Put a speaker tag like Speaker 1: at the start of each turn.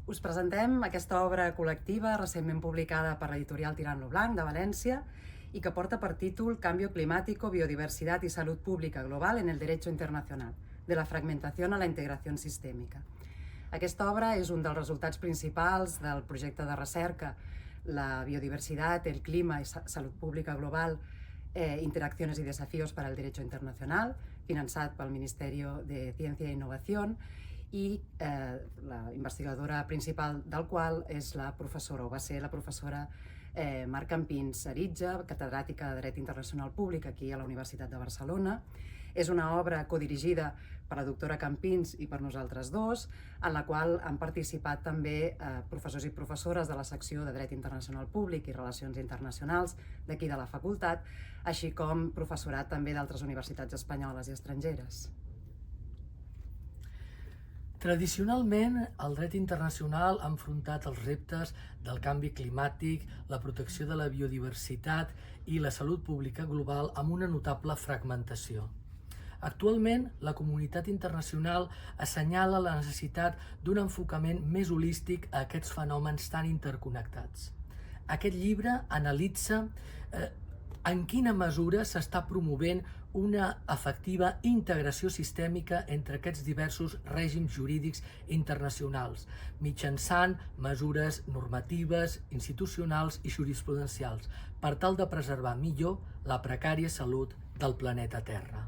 Speaker 1: Us presentem aquesta obra col·lectiva recentment publicada per l'editorial Tirant lo Blanc de València y que porta per títol Cambio climático, biodiversidad y salud pública global en el derecho internacional, de la fragmentación a la integración sistèmica. Aquesta obra és un dels resultats principals del projecte de recerca La biodiversidad, el clima y salud pública global, interacciones y desafíos para el derecho internacional, finançat pel Ministeri de Ciència i Innovació, i la investigadora principal del qual és la professora, o va ser la professora Mar Campins Aritja, catedràtica de Dret Internacional Públic aquí a la Universitat de Barcelona. És una obra codirigida per la doctora Campins i per nosaltres dos, en la qual han participat també professors i professores de la secció de Dret Internacional Públic i Relacions Internacionals d'aquí de la facultat, així com professorat també d'altres universitats espanyoles i estrangeres.
Speaker 2: Tradicionalment, el dret internacional ha enfrontat els reptes del canvi climàtic, la protecció de la biodiversitat i la salut pública global amb una notable fragmentació. Actualment, la comunitat internacional assenyala la necessitat d'un enfocament més holístic a aquests fenòmens tan interconnectats. Aquest llibre analitza en quina mesura s'està promovent una efectiva integració sistèmica entre aquests diversos règims jurídics internacionals, mitjançant mesures normatives, institucionals i jurisprudencials, per tal de preservar millor la precària salut del planeta Terra.